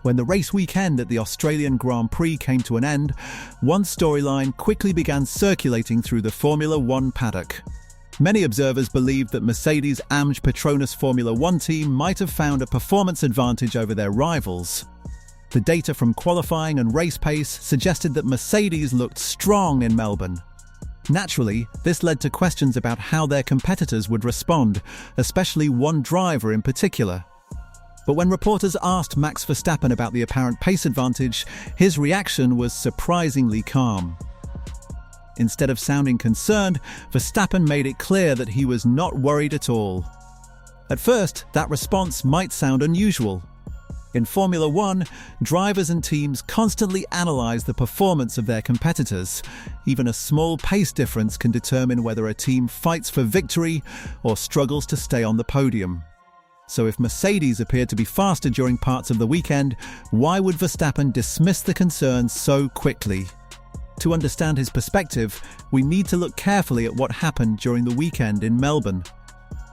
When the race weekend at the Australian Grand Prix came to an end, one storyline quickly began circulating through the Formula One paddock. Many observers believed that Mercedes-AMG Petronas Formula One team might have found a performance advantage over their rivals. The data from qualifying and race pace suggested that Mercedes looked strong in Melbourne. Naturally, this led to questions about how their competitors would respond, especially one driver in particular. But when reporters asked Max Verstappen about the apparent pace advantage, his reaction was surprisingly calm. Instead of sounding concerned, Verstappen made it clear that he was not worried at all. At first, that response might sound unusual. In Formula One, drivers and teams constantly analyze the performance of their competitors. Even a small pace difference can determine whether a team fights for victory or struggles to stay on the podium. So if Mercedes appeared to be faster during parts of the weekend, why would Verstappen dismiss the concerns so quickly? To understand his perspective, we need to look carefully at what happened during the weekend in Melbourne.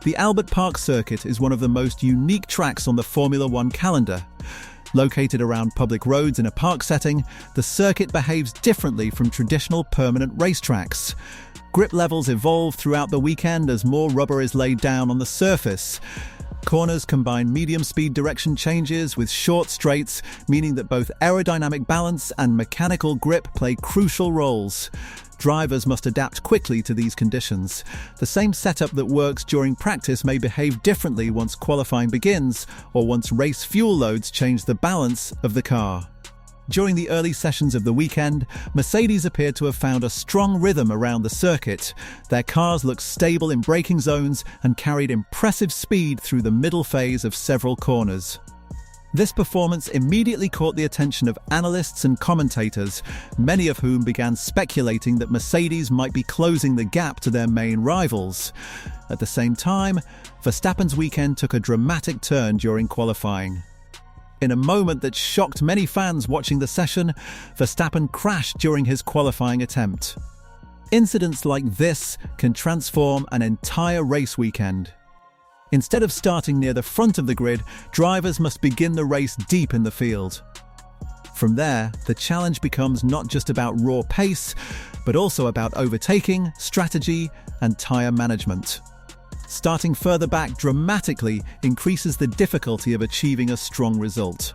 The Albert Park circuit is one of the most unique tracks on the Formula One calendar. Located around public roads in a park setting, the circuit behaves differently from traditional permanent racetracks. Grip levels evolve throughout the weekend as more rubber is laid down on the surface. Corners combine medium-speed direction changes with short straights, meaning that both aerodynamic balance and mechanical grip play crucial roles. Drivers must adapt quickly to these conditions. The same setup that works during practice may behave differently once qualifying begins, or once race fuel loads change the balance of the car. During the early sessions of the weekend, Mercedes appeared to have found a strong rhythm around the circuit. Their cars looked stable in braking zones and carried impressive speed through the middle phase of several corners. This performance immediately caught the attention of analysts and commentators, many of whom began speculating that Mercedes might be closing the gap to their main rivals. At the same time, Verstappen's weekend took a dramatic turn during qualifying. In a moment that shocked many fans watching the session, Verstappen crashed during his qualifying attempt. Incidents like this can transform an entire race weekend. Instead of starting near the front of the grid, drivers must begin the race deep in the field. From there, the challenge becomes not just about raw pace, but also about overtaking, strategy, and tyre management. Starting further back dramatically increases the difficulty of achieving a strong result.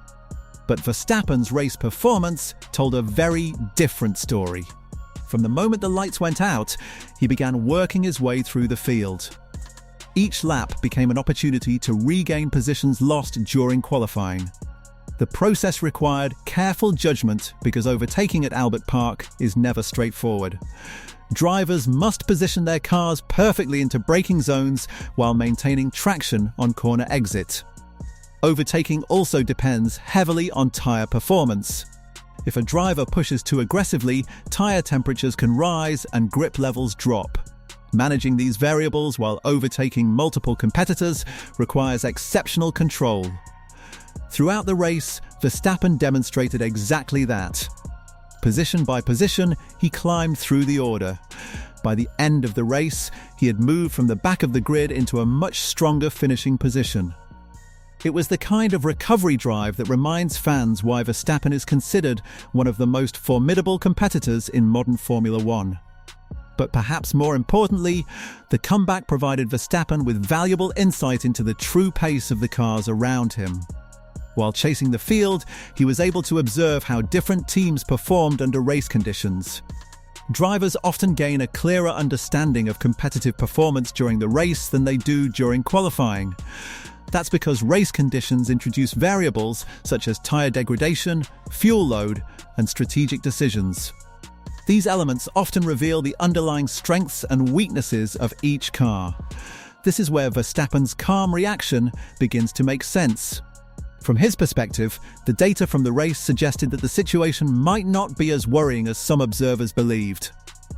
But Verstappen's race performance told a very different story. From the moment the lights went out, he began working his way through the field. Each lap became an opportunity to regain positions lost during qualifying. The process required careful judgment because overtaking at Albert Park is never straightforward. Drivers must position their cars perfectly into braking zones while maintaining traction on corner exit. Overtaking also depends heavily on tyre performance. If a driver pushes too aggressively, tyre temperatures can rise and grip levels drop. Managing these variables while overtaking multiple competitors requires exceptional control. Throughout the race, Verstappen demonstrated exactly that. Position by position, he climbed through the order. By the end of the race, he had moved from the back of the grid into a much stronger finishing position. It was the kind of recovery drive that reminds fans why Verstappen is considered one of the most formidable competitors in modern Formula One. But perhaps more importantly, the comeback provided Verstappen with valuable insight into the true pace of the cars around him. While chasing the field, he was able to observe how different teams performed under race conditions. Drivers often gain a clearer understanding of competitive performance during the race than they do during qualifying. That's because race conditions introduce variables such as tyre degradation, fuel load, and strategic decisions. These elements often reveal the underlying strengths and weaknesses of each car. This is where Verstappen's calm reaction begins to make sense. From his perspective, the data from the race suggested that the situation might not be as worrying as some observers believed.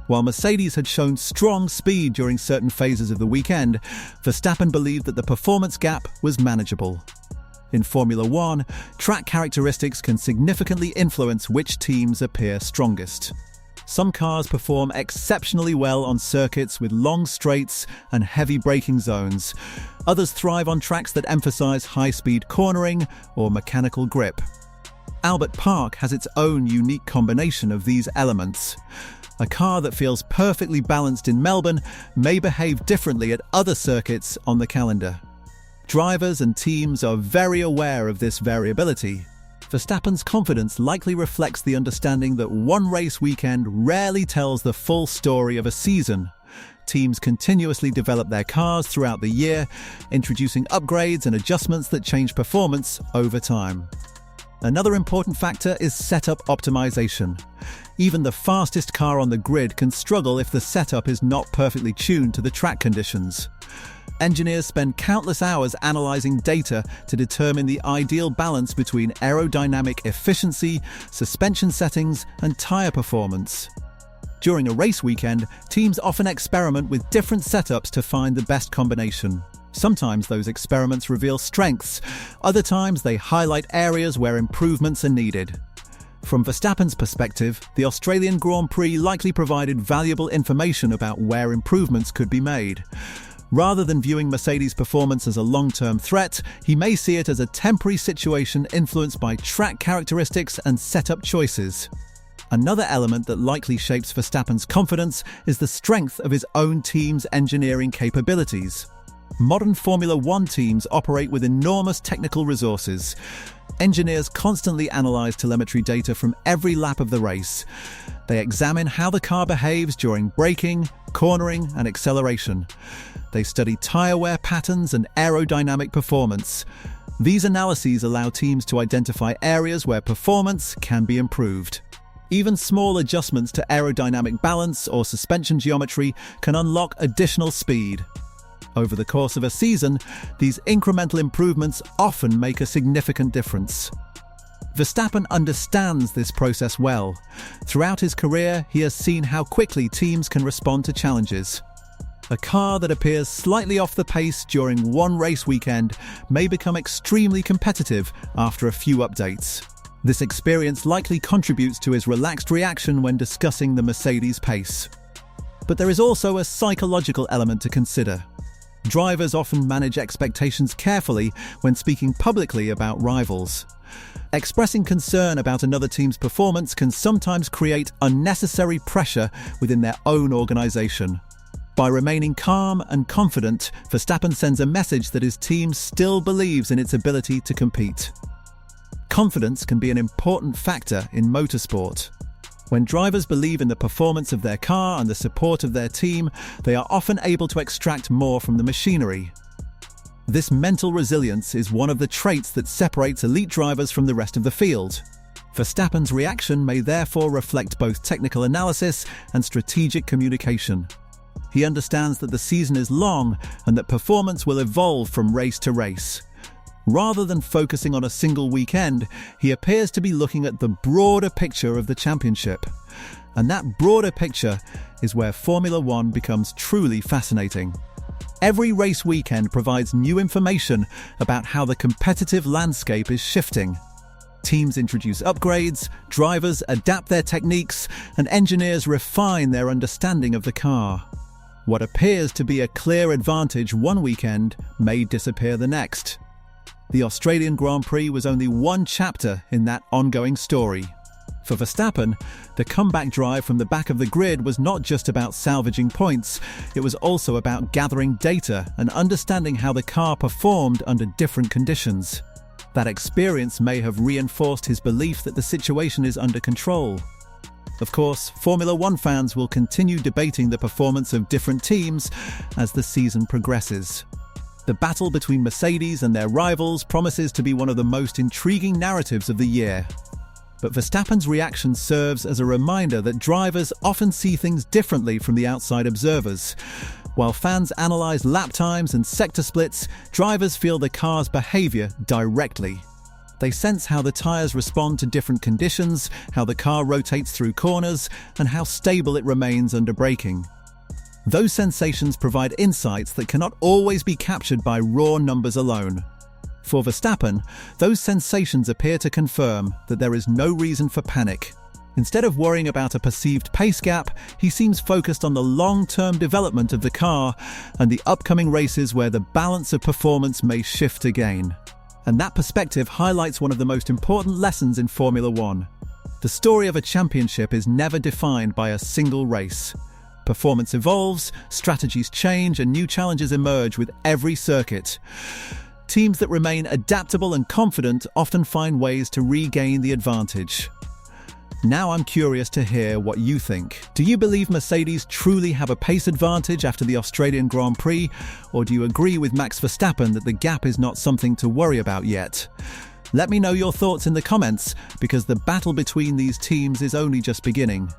While Mercedes had shown strong speed during certain phases of the weekend, Verstappen believed that the performance gap was manageable. In Formula One, track characteristics can significantly influence which teams appear strongest. Some cars perform exceptionally well on circuits with long straights and heavy braking zones. Others thrive on tracks that emphasize high-speed cornering or mechanical grip. Albert Park has its own unique combination of these elements. A car that feels perfectly balanced in Melbourne may behave differently at other circuits on the calendar. Drivers and teams are very aware of this variability. Verstappen's confidence likely reflects the understanding that one race weekend rarely tells the full story of a season. Teams continuously develop their cars throughout the year, introducing upgrades and adjustments that change performance over time. Another important factor is setup optimization. Even the fastest car on the grid can struggle if the setup is not perfectly tuned to the track conditions. Engineers spend countless hours analyzing data to determine the ideal balance between aerodynamic efficiency, suspension settings, and tire performance. During a race weekend, teams often experiment with different setups to find the best combination. Sometimes those experiments reveal strengths, other times they highlight areas where improvements are needed. From Verstappen's perspective, the Australian Grand Prix likely provided valuable information about where improvements could be made. Rather than viewing Mercedes' performance as a long-term threat, he may see it as a temporary situation influenced by track characteristics and setup choices. Another element that likely shapes Verstappen's confidence is the strength of his own team's engineering capabilities. Modern Formula One teams operate with enormous technical resources. Engineers constantly analyze telemetry data from every lap of the race. They examine how the car behaves during braking, cornering, and acceleration. They study tire wear patterns and aerodynamic performance. These analyses allow teams to identify areas where performance can be improved. Even small adjustments to aerodynamic balance or suspension geometry can unlock additional speed. Over the course of a season, these incremental improvements often make a significant difference. Verstappen understands this process well. Throughout his career, he has seen how quickly teams can respond to challenges. A car that appears slightly off the pace during one race weekend may become extremely competitive after a few updates. This experience likely contributes to his relaxed reaction when discussing the Mercedes pace. But there is also a psychological element to consider. Drivers often manage expectations carefully when speaking publicly about rivals. Expressing concern about another team's performance can sometimes create unnecessary pressure within their own organization. By remaining calm and confident, Verstappen sends a message that his team still believes in its ability to compete. Confidence can be an important factor in motorsport. When drivers believe in the performance of their car and the support of their team, they are often able to extract more from the machinery. This mental resilience is one of the traits that separates elite drivers from the rest of the field. Verstappen's reaction may therefore reflect both technical analysis and strategic communication. He understands that the season is long and that performance will evolve from race to race. Rather than focusing on a single weekend, he appears to be looking at the broader picture of the championship. And that broader picture is where Formula One becomes truly fascinating. Every race weekend provides new information about how the competitive landscape is shifting. Teams introduce upgrades, drivers adapt their techniques, and engineers refine their understanding of the car. What appears to be a clear advantage one weekend may disappear the next. The Australian Grand Prix was only one chapter in that ongoing story. For Verstappen, the comeback drive from the back of the grid was not just about salvaging points, it was also about gathering data and understanding how the car performed under different conditions. That experience may have reinforced his belief that the situation is under control. Of course, Formula One fans will continue debating the performance of different teams as the season progresses. The battle between Mercedes and their rivals promises to be one of the most intriguing narratives of the year. But Verstappen's reaction serves as a reminder that drivers often see things differently from the outside observers. While fans analyze lap times and sector splits, drivers feel the car's behavior directly. They sense how the tires respond to different conditions, how the car rotates through corners, and how stable it remains under braking. Those sensations provide insights that cannot always be captured by raw numbers alone. For Verstappen, those sensations appear to confirm that there is no reason for panic. Instead of worrying about a perceived pace gap, he seems focused on the long-term development of the car and the upcoming races where the balance of performance may shift again. And that perspective highlights one of the most important lessons in Formula One. The story of a championship is never defined by a single race. Performance evolves, strategies change, and new challenges emerge with every circuit. Teams that remain adaptable and confident often find ways to regain the advantage. Now I'm curious to hear what you think. Do you believe Mercedes truly have a pace advantage after the Australian Grand Prix, or do you agree with Max Verstappen that the gap is not something to worry about yet? Let me know your thoughts in the comments, because the battle between these teams is only just beginning.